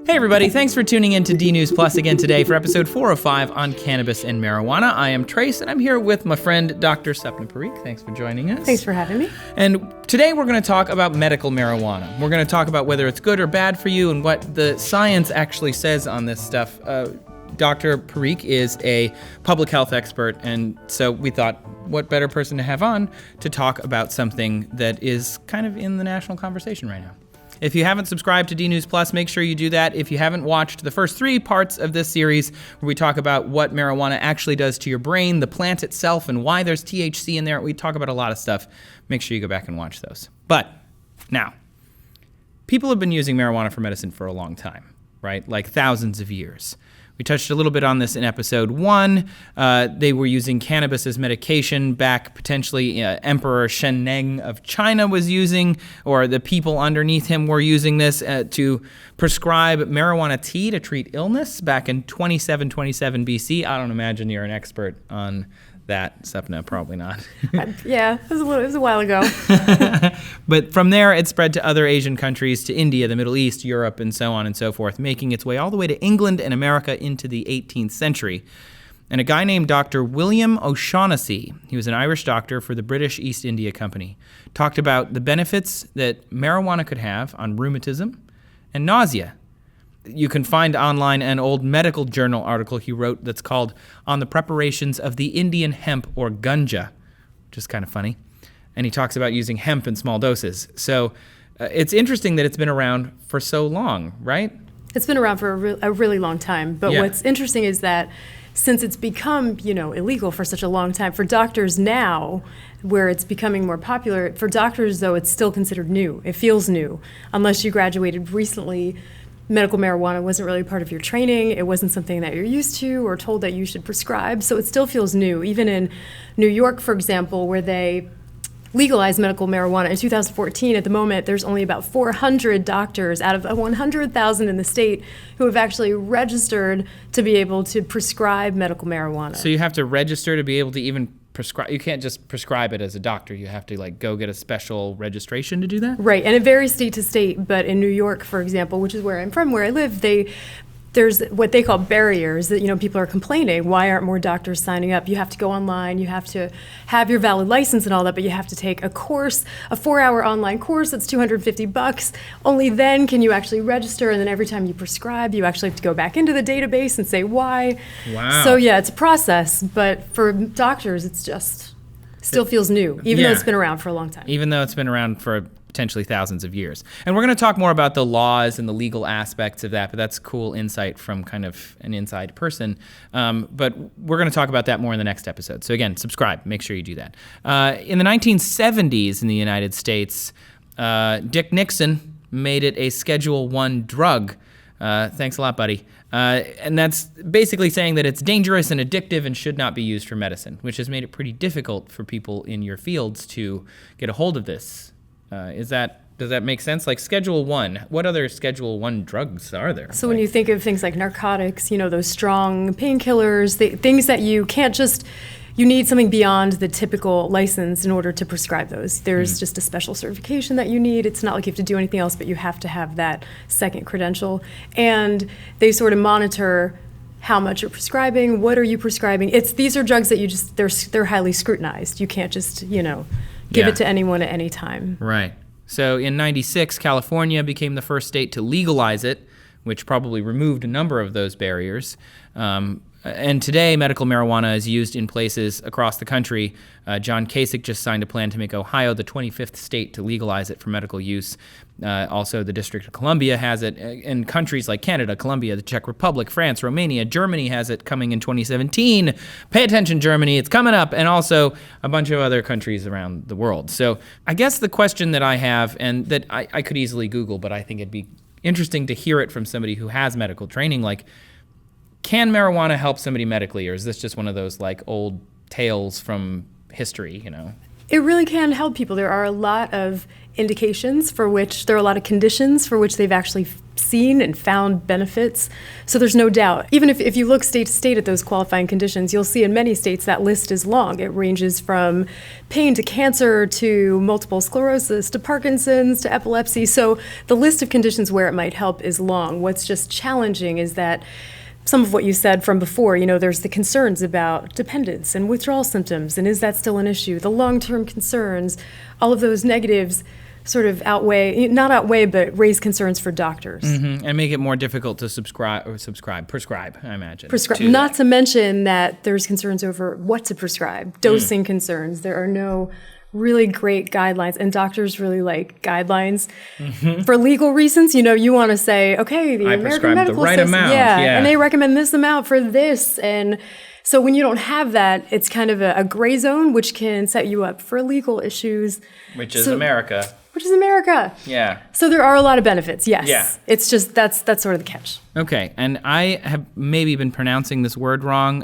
Hey everybody, thanks for tuning in to D News Plus again today for episode 405 on cannabis and marijuana. I am Trace, and I'm here with my friend Dr. Sapna Parikh. Thanks for joining us. Thanks for having me. And today we're going to talk about medical marijuana. We're going to talk about whether it's good or bad for you and what the science actually says on this stuff. Dr. Parikh is a public health expert, and so we thought, what better person to have on to talk about something that is kind of in the national conversation right now. If you haven't subscribed to D News Plus, make sure you do that. If you haven't watched the first 3 parts of this series, where we talk about what marijuana actually does to your brain, the plant itself, and why there's THC in there, we talk about a lot of stuff. Make sure you go back and watch those. But now, people have been using marijuana for medicine for a long time, right? Like thousands of years. We touched a little bit on this in episode 1. They were using cannabis as medication back potentially Emperor Shenneng of China was using, or the people underneath him were using this to prescribe marijuana tea to treat illness back in 2727 BC. I don't imagine you're an expert on that, Sapna, probably not. Yeah, it was a while ago. But from there, it spread to other Asian countries, to India, the Middle East, Europe, and so on and so forth, making its way all the way to England and America into the 18th century. And a guy named Dr. William O'Shaughnessy, he was an Irish doctor for the British East India Company, talked about the benefits that marijuana could have on rheumatism and nausea. You can find online an old medical journal article he wrote that's called On the Preparations of the Indian Hemp or Ganja, which is kind of funny. And he talks about using hemp in small doses. So it's interesting that it's been around for so long, right? It's been around for a really long time. But What's interesting is that since it's become, illegal for such a long time, for doctors now, where it's becoming more popular, for doctors, though, it's still considered new. It feels new. Unless you graduated recently, medical marijuana wasn't really part of your training. It wasn't something that you're used to or told that you should prescribe. So it still feels new. Even in New York, for example, where they legalized medical marijuana in 2014, at the moment, there's only about 400 doctors out of 100,000 in the state who have actually registered to be able to prescribe medical marijuana. So you have to register to be able to even prescribe. You can't just prescribe it as a doctor. You have to go get a special registration to do that? Right, and it varies state to state, but in New York, for example, which is where I'm from, where I live, there's what they call barriers that, people are complaining, why aren't more doctors signing up? You have to go online, you have to have your valid license and all that, but you have to take a course, a 4-hour online course that's $250. Only then can you actually register, and then every time you prescribe, you actually have to go back into the database and say why. Wow. So yeah, it's a process, but for doctors, it's just still feels new, even though it's been around for a long time. Even though it's been around for potentially thousands of years. And we're going to talk more about the laws and the legal aspects of that, but that's cool insight from kind of an inside person. But we're going to talk about that more in the next episode. So again, subscribe. Make sure you do that. In the 1970s in the United States, Dick Nixon made it a Schedule I drug. Thanks a lot, buddy. And that's basically saying that it's dangerous and addictive and should not be used for medicine, which has made it pretty difficult for people in your fields to get a hold of this. Does that make sense? Like Schedule I, what other Schedule I drugs are there? So when you think of things like narcotics, those strong painkillers, things that you can't just, you need something beyond the typical license in order to prescribe those. There's just a special certification that you need. It's not like you have to do anything else, but you have to have that second credential. And they sort of monitor how much you're prescribing, what are you prescribing. These are drugs that they're highly scrutinized. You can't just, give it to anyone at any time. Right. So in 96, California became the first state to legalize it, which probably removed a number of those barriers. And today, medical marijuana is used in places across the country. John Kasich just signed a plan to make Ohio the 25th state to legalize it for medical use. Also, the District of Columbia has it. In countries like Canada, Colombia, the Czech Republic, France, Romania, Germany has it coming in 2017. Pay attention, Germany, it's coming up. And also a bunch of other countries around the world. So I guess the question that I have, and that I could easily Google, but I think it'd be interesting to hear it from somebody who has medical training, can marijuana help somebody medically, or is this just one of those old tales from history, It really can help people. There are a lot of indications for which, there are a lot of conditions for which they've actually seen and found benefits. So there's no doubt. Even if you look state to state at those qualifying conditions, you'll see in many states that list is long. It ranges from pain to cancer to multiple sclerosis to Parkinson's to epilepsy. So the list of conditions where it might help is long. What's just challenging is that some of what you said from before, there's the concerns about dependence and withdrawal symptoms, and is that still an issue? The long-term concerns, all of those negatives sort of not outweigh, but raise concerns for doctors. Mm-hmm. And make it more difficult to prescribe, I imagine. Not to mention that there's concerns over what to prescribe, dosing concerns. There are no really great guidelines, and doctors really like guidelines for legal reasons. You want to say, okay, the American medical system, and they recommend this amount for this, and so when you don't have that, it's kind of a gray zone, which can set you up for legal issues. Which is America. Yeah. So there are a lot of benefits, yes. Yeah. It's just, that's sort of the catch. Okay, and I have maybe been pronouncing this word wrong.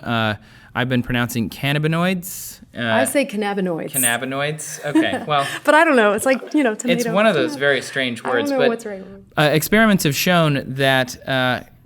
I've been pronouncing cannabinoids. I say cannabinoids. Cannabinoids? Okay, well. But I don't know, it's like, tomato. It's one of those very strange words. I don't know what's right. Experiments have shown that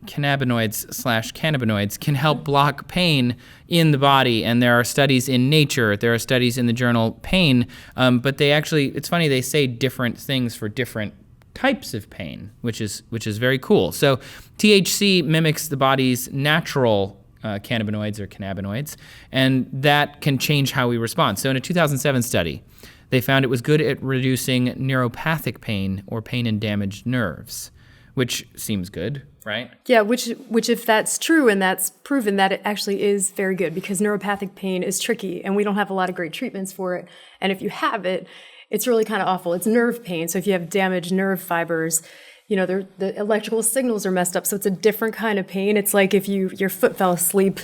cannabinoids can help block pain in the body, and there are studies in Nature, there are studies in the journal Pain, but they actually, it's funny, they say different things for different types of pain, which is very cool. So THC mimics the body's natural cannabinoids or cannabinoids, and that can change how we respond. So in a 2007 study, they found it was good at reducing neuropathic pain or pain in damaged nerves, which seems good, right? Yeah, which if that's true and that's proven, that it actually is very good, because neuropathic pain is tricky and we don't have a lot of great treatments for it. And if you have it, it's really kind of awful. It's nerve pain. So if you have damaged nerve fibers, the electrical signals are messed up. So it's a different kind of pain. It's like if your foot fell asleep,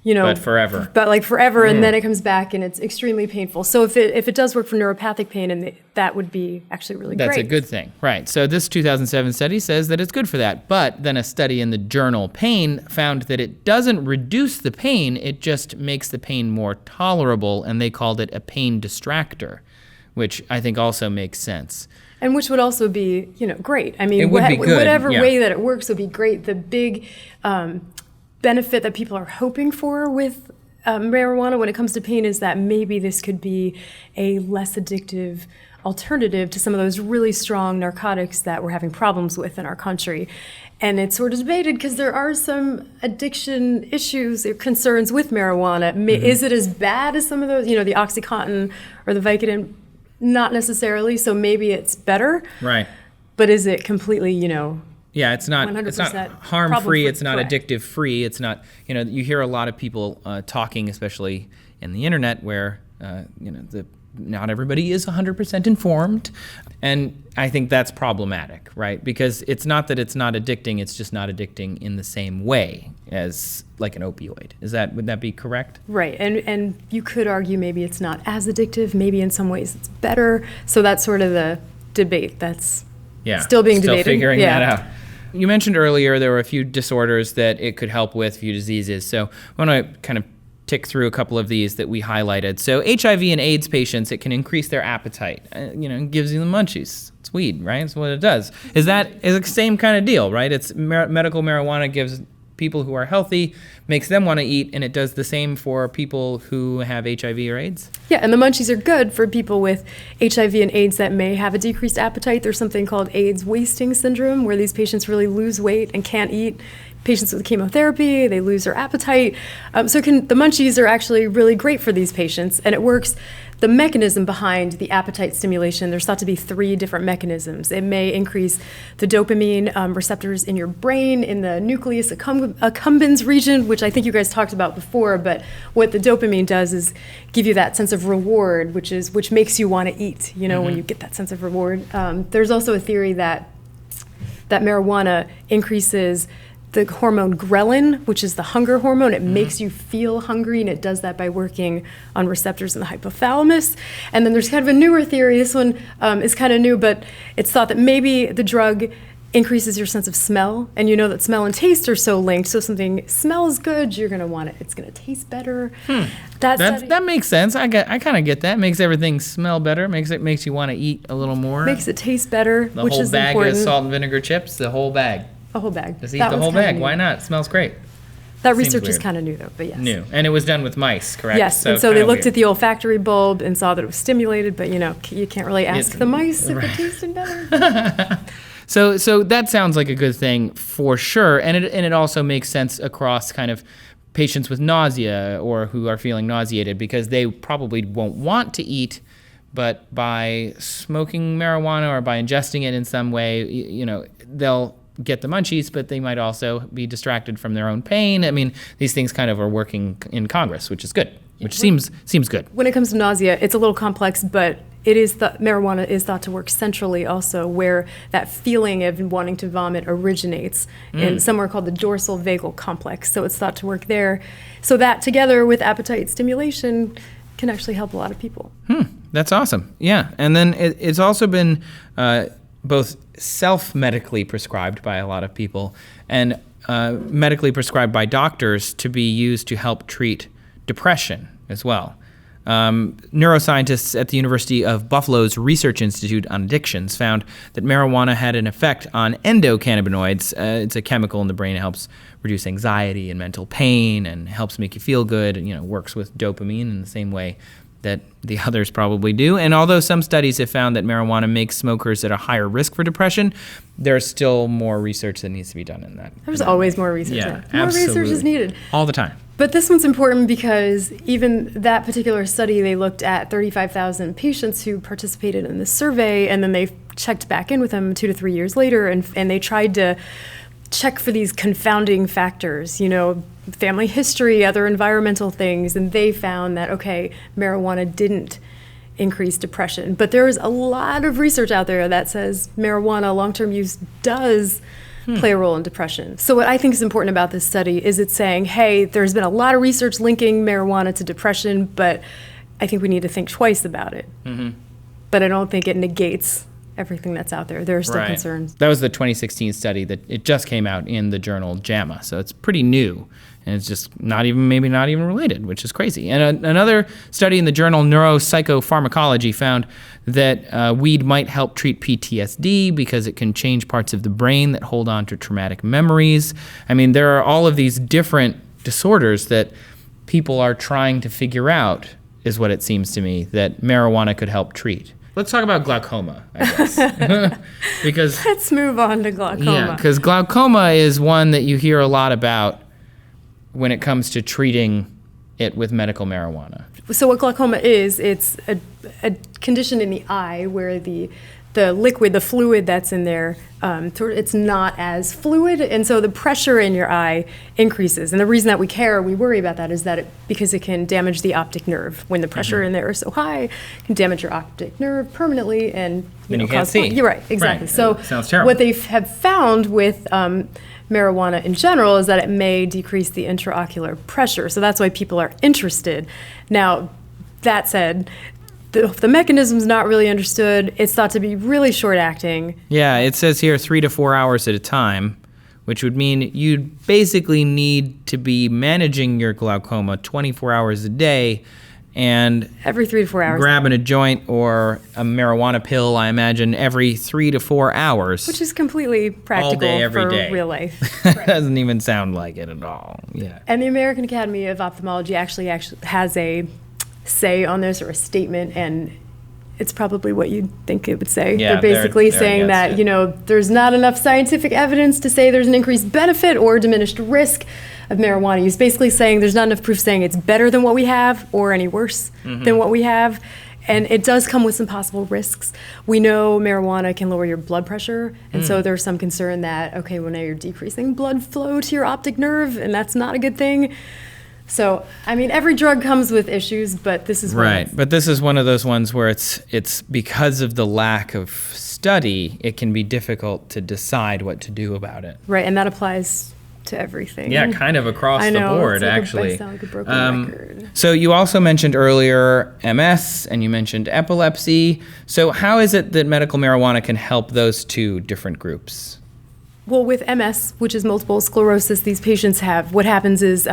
but forever. But like forever, and then it comes back and it's extremely painful. So if it does work for neuropathic pain, and that would be actually really great. That's a good thing, right? So this 2007 study says that it's good for that. But then a study in the journal Pain found that it doesn't reduce the pain, it just makes the pain more tolerable, and they called it a pain distractor, which I think also makes sense. And which would also be, great. I mean, it would be good. Whatever way that it works would be great. The big benefit that people are hoping for with marijuana when it comes to pain is that maybe this could be a less addictive alternative to some of those really strong narcotics that we're having problems with in our country. And it's sort of debated because there are some addiction issues or concerns with marijuana. Is it as bad as some of those, the OxyContin or the Vicodin? Not necessarily, so maybe it's better. Right. But is it completely, Yeah, it's not harm-free, it's not addictive-free, it's not, you hear a lot of people talking, especially in the internet, where, not everybody is 100% informed, and I think that's problematic, right? Because it's not that it's not addicting, it's just not addicting in the same way as like an opioid. Would that be correct? Right, and you could argue maybe it's not as addictive, maybe in some ways it's better, so that's sort of the debate that's still being debated. Still figuring that out. You mentioned earlier there were a few disorders that it could help with, a few diseases, so I want to kind of tick through a couple of these that we highlighted. So HIV and AIDS patients, it can increase their appetite. It gives you the munchies. It's weed, right? That's what it does. Is the same kind of deal, right? It's medical marijuana gives people who are healthy, makes them want to eat, and it does the same for people who have HIV or AIDS? Yeah, and the munchies are good for people with HIV and AIDS that may have a decreased appetite. There's something called AIDS wasting syndrome, where these patients really lose weight and can't eat. Patients with chemotherapy, they lose their appetite. The munchies are actually really great for these patients, and it works. The mechanism behind the appetite stimulation, there's thought to be 3 different mechanisms. It may increase the dopamine receptors in your brain, in the nucleus accumbens region, which I think you guys talked about before, but what the dopamine does is give you that sense of reward, which makes you want to eat, when you get that sense of reward. There's also a theory that marijuana increases the hormone Ghrelin, which is the hunger hormone. It makes you feel hungry, and it does that by working on receptors in the hypothalamus. And then there's kind of a newer theory. This one is kind of new, but it's thought that maybe the drug increases your sense of smell, and you know that smell and taste are so linked. So if something smells good, you're going to want it. It's going to taste better. That makes sense. I kind of get that. Makes everything smell better. Makes you want to eat a little more. Makes it taste better, the which whole is bag important. of salt and vinegar chips. The whole bag. A whole bag. Just eat the whole bag. Why not? It smells great. That research is kind of new, though, but yes. New. And it was done with mice, correct? Yes, and so they looked at the olfactory bulb and saw that it was stimulated, but, you know, you can't really ask the mice if it tasted better. So that sounds like a good thing for sure, and it also makes sense across kind of patients with nausea or who are feeling nauseated, because they probably won't want to eat, but by smoking marijuana or by ingesting it in some way, you know, they'll get the munchies, but they might also be distracted from their own pain. I mean, these things kind of are working in Congress, which is good, which seems good. When it comes to nausea, it's a little complex, but marijuana is thought to work centrally also, where that feeling of wanting to vomit originates in somewhere called the dorsal vagal complex. So it's thought to work there. So that together with appetite stimulation can actually help a lot of people. That's awesome. Yeah. And then it's also been both self-medically prescribed by a lot of people and medically prescribed by doctors to be used to help treat depression as well. Neuroscientists at the University of Buffalo's Research Institute on Addictions found that marijuana had an effect on endocannabinoids. It's a chemical in the brain that helps reduce anxiety and mental pain and helps make you feel good, and, you know, works with dopamine in the same way that the others probably do. And although some studies have found that marijuana makes smokers at a higher risk for depression, there's still more research that needs to be done in that. There's always more research. Yeah, more absolutely. research is needed. All the time. But this one's important because even that particular study, they looked at 35,000 patients who participated in this survey, and then they checked back in with them 2 to 3 years later, and they tried to check for these confounding factors, you know, family history, other environmental things, and they found that, okay, marijuana didn't increase depression. But there is a lot of research out there that says marijuana long-term use does play a role in depression. So what I think is important about this study is it's saying, hey, there's been a lot of research linking marijuana to depression, but I think we need to think twice about it. But I don't think it negates everything that's out there. There are still concerns. That was the 2016 study that it just came out in the journal JAMA, so it's pretty new. And it's just maybe not even related, which is crazy. And another study in the journal Neuropsychopharmacology found that weed might help treat PTSD because it can change parts of the brain that hold on to traumatic memories. I mean, there are all of these different disorders that people are trying to figure out, is what it seems to me, that marijuana could help treat. Let's talk about glaucoma, I guess. Because let's move on to glaucoma. Yeah, because glaucoma is one that you hear a lot about when it comes to treating it with medical marijuana. So what glaucoma is, it's a condition in the eye where the liquid, the fluid that's in there, it's not as fluid, and so the pressure in your eye increases. And the reason that we worry about that is that because it can damage the optic nerve. When the pressure in there is so high, it can damage your optic nerve permanently, and you can't see. You're right, exactly. Right. So sounds terrible. What they have found with marijuana in general is that it may decrease the intraocular pressure. So that's why people are interested. Now, that said, the mechanism's not really understood. It's thought to be really short-acting. Yeah, it says here 3 to 4 hours at a time, which would mean you'd basically need to be managing your glaucoma 24 hours a day and every 3 to 4 hours. Grabbing a joint or a marijuana pill, I imagine, every 3 to 4 hours. Which is completely practical all day, every for day. Real life. Doesn't even sound like it at all. Yeah. And the American Academy of Ophthalmology actually has a say on this, or a statement, and it's probably what you'd think it would say. Yeah, they're basically they're saying that, there's not enough scientific evidence to say there's an increased benefit or diminished risk of marijuana use. Basically saying there's not enough proof saying it's better than what we have or any worse than what we have. And it does come with some possible risks. We know marijuana can lower your blood pressure, and so there's some concern that, okay, well, now you're decreasing blood flow to your optic nerve, and that's not a good thing. So, I mean, every drug comes with issues, but this is right. But this is one of those ones where it's because of the lack of study, it can be difficult to decide what to do about it. Right, and that applies to everything. Yeah, kind of across the board, it's like actually. I sound like a broken record. So you also mentioned earlier MS, and you mentioned epilepsy. So how is it that medical marijuana can help those two different groups? Well, with MS, which is multiple sclerosis, these patients have, what happens is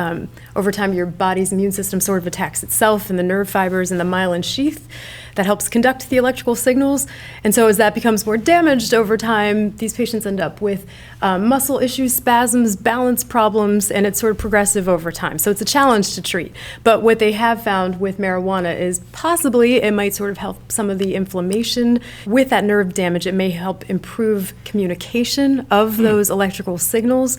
over time your body's immune system sort of attacks itself and the nerve fibers and the myelin sheath that helps conduct the electrical signals. And so as that becomes more damaged over time, these patients end up with muscle issues, spasms, balance problems, and it's sort of progressive over time. So it's a challenge to treat. But what they have found with marijuana is possibly it might sort of help some of the inflammation. With that nerve damage, it may help improve communication of those electrical signals.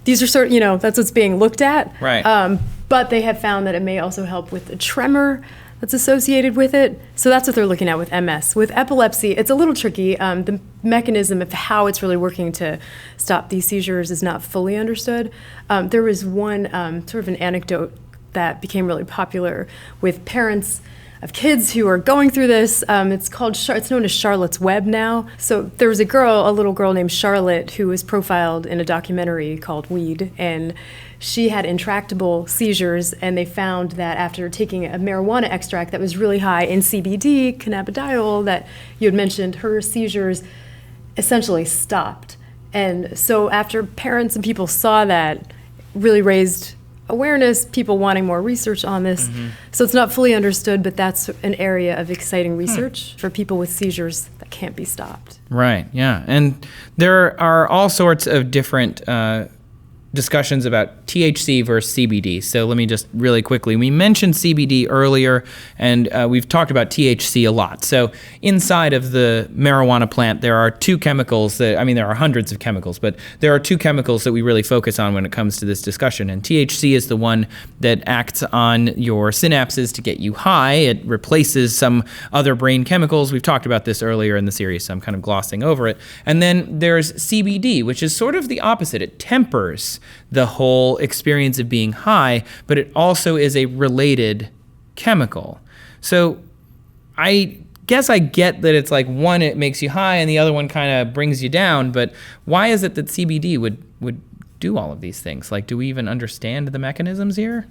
These are sort of, that's what's being looked at. Right. But they have found that it may also help with the tremor that's associated with it. So that's what they're looking at with MS. With epilepsy, it's a little tricky. The mechanism of how it's really working to stop these seizures is not fully understood. There was one sort of an anecdote that became really popular with parents of kids who are going through this. It's known as Charlotte's Web now. So there was a little girl named Charlotte who was profiled in a documentary called Weed, and she had intractable seizures, and they found that after taking a marijuana extract that was really high in CBD, cannabidiol, that you had mentioned, her seizures essentially stopped. And so after parents and people saw that, really raised awareness, people wanting more research on this. So it's not fully understood, but that's an area of exciting research for people with seizures that can't be stopped. Right, yeah. And there are all sorts of different discussions about THC versus CBD. So let me just really quickly, we mentioned CBD earlier, and we've talked about THC a lot. So inside of the marijuana plant, there are two chemicals there are hundreds of chemicals, but there are two chemicals that we really focus on when it comes to this discussion. And THC is the one that acts on your synapses to get you high. It replaces some other brain chemicals. We've talked about this earlier in the series, so I'm kind of glossing over it. And then there's CBD, which is sort of the opposite. It tempers the whole experience of being high, but it also is a related chemical. So I guess I get that it's like one, it makes you high, and the other one kind of brings you down, but why is it that CBD would do all of these things? Like, do we even understand the mechanisms here?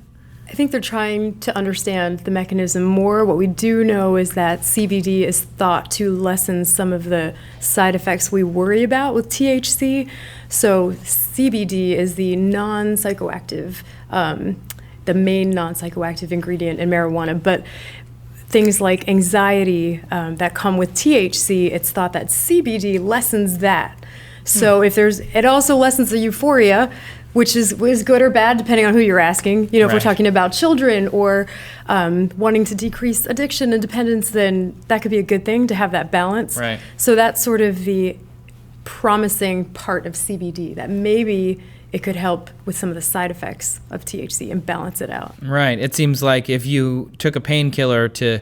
I think they're trying to understand the mechanism more. What we do know is that CBD is thought to lessen some of the side effects we worry about with THC. So CBD is the non-psychoactive, the main non-psychoactive ingredient in marijuana. But things like anxiety that come with THC, it's thought that CBD lessens that. So it also lessens the euphoria, which is good or bad depending on who you're asking. If we're talking about children or wanting to decrease addiction and dependence, then that could be a good thing to have that balance. Right. So that's sort of the promising part of CBD, that maybe it could help with some of the side effects of THC and balance it out. Right. It seems like if you took a painkiller to,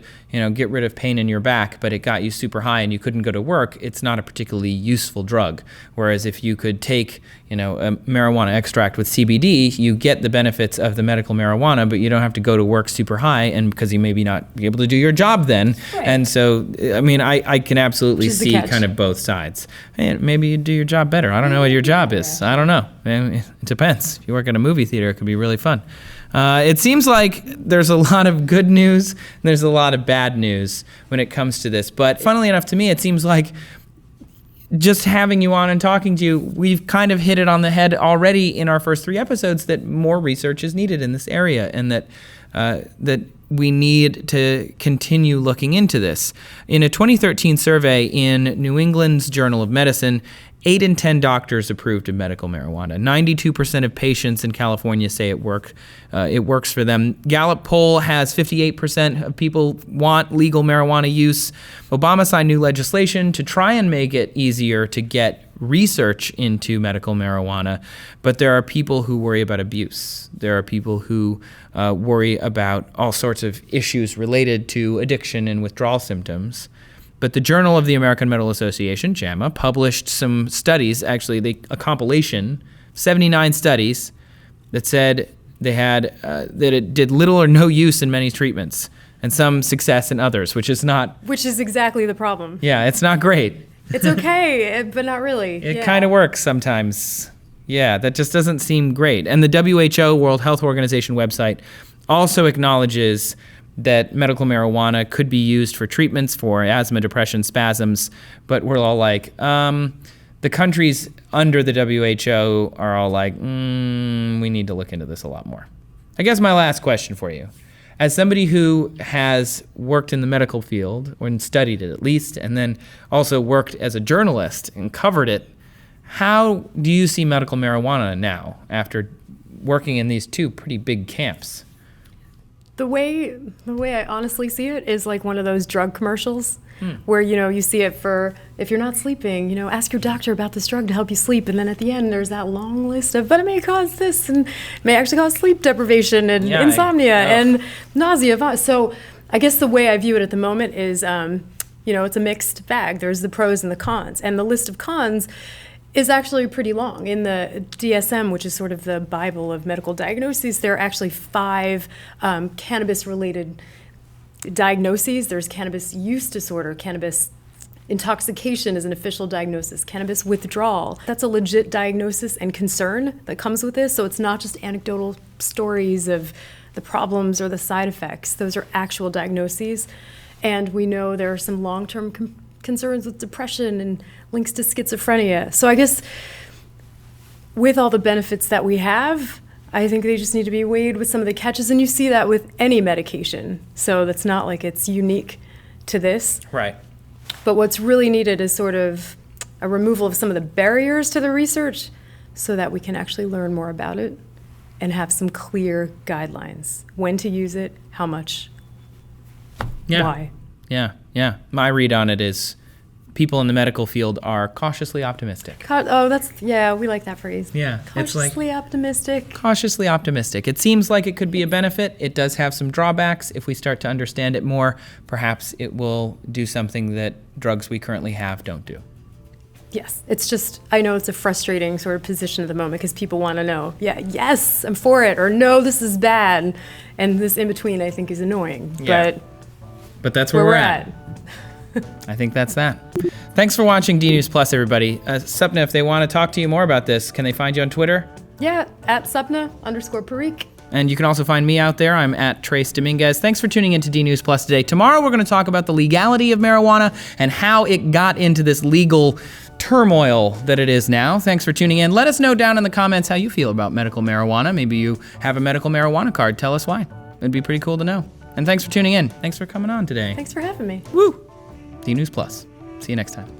get rid of pain in your back, but it got you super high and you couldn't go to work, it's not a particularly useful drug. Whereas if you could take, a marijuana extract with CBD, you get the benefits of the medical marijuana, but you don't have to go to work super high, and because you maybe not be able to do your job then. Right. And so, I can absolutely see kind of both sides. And maybe you do your job better. I don't know what your job is. I don't know. It depends. If you work in a movie theater, it could be really fun. It seems like there's a lot of good news and there's a lot of bad news when it comes to this. But funnily enough, to me, it seems like just having you on and talking to you, we've kind of hit it on the head already in our first 3 episodes that more research is needed in this area, and that we need to continue looking into this. In a 2013 survey in New England's Journal of Medicine, 8 in 10 doctors approved of medical marijuana. 92% of patients in California say it works for them. Gallup poll has 58% of people want legal marijuana use. Obama signed new legislation to try and make it easier to get research into medical marijuana, but there are people who worry about abuse. There are people who worry about all sorts of issues related to addiction and withdrawal symptoms. But the Journal of the American Medical Association, JAMA, published some studies, a compilation, 79 studies, that said they had that it did little or no use in many treatments, and some success in others, which is exactly the problem. Yeah, it's not great. It's okay, but not really. It kind of works sometimes. Yeah, that just doesn't seem great. And the WHO, World Health Organization website, also acknowledges that medical marijuana could be used for treatments for asthma, depression, spasms, but we're all like, the countries under the WHO are all like, we need to look into this a lot more. I guess my last question for you, as somebody who has worked in the medical field, or studied it at least, and then also worked as a journalist and covered it, how do you see medical marijuana now after working in these two pretty big camps? The way I honestly see it is like one of those drug commercials where, you see it for, if you're not sleeping, ask your doctor about this drug to help you sleep. And then at the end, there's that long list of, but it may cause this and may actually cause sleep deprivation and insomnia and nausea. So I guess the way I view it at the moment is, it's a mixed bag. There's the pros and the cons. And the list of cons is actually pretty long. In the DSM, which is sort of the Bible of medical diagnoses, there are actually 5 cannabis-related diagnoses. There's cannabis use disorder, cannabis intoxication is an official diagnosis, cannabis withdrawal. That's a legit diagnosis and concern that comes with this, so it's not just anecdotal stories of the problems or the side effects. Those are actual diagnoses, and we know there are some long-term concerns with depression and links to schizophrenia. So I guess with all the benefits that we have, I think they just need to be weighed with some of the catches, and you see that with any medication. So that's not like it's unique to this. Right. But what's really needed is sort of a removal of some of the barriers to the research so that we can actually learn more about it and have some clear guidelines. When to use it, how much, why. Yeah. My read on it is people in the medical field are cautiously optimistic. We like that phrase. Yeah. Cautiously optimistic. Cautiously optimistic. It seems like it could be a benefit. It does have some drawbacks. If we start to understand it more, perhaps it will do something that drugs we currently have don't do. Yes. It's just, I know it's a frustrating sort of position at the moment because people want to know, yes, I'm for it, or no, this is bad. And this in between, I think, is annoying. Yeah. But that's where we're at. I think that's that. Thanks for watching D News Plus, everybody. Sapna, if they want to talk to you more about this, can they find you on Twitter? Yeah, at Sapna_Parikh. And you can also find me out there. I'm at Trace Dominguez. Thanks for tuning in to D News Plus today. Tomorrow, we're going to talk about the legality of marijuana and how it got into this legal turmoil that it is now. Thanks for tuning in. Let us know down in the comments how you feel about medical marijuana. Maybe you have a medical marijuana card. Tell us why. It'd be pretty cool to know. And thanks for tuning in. Thanks for coming on today. Thanks for having me. Woo! D News Plus. See you next time.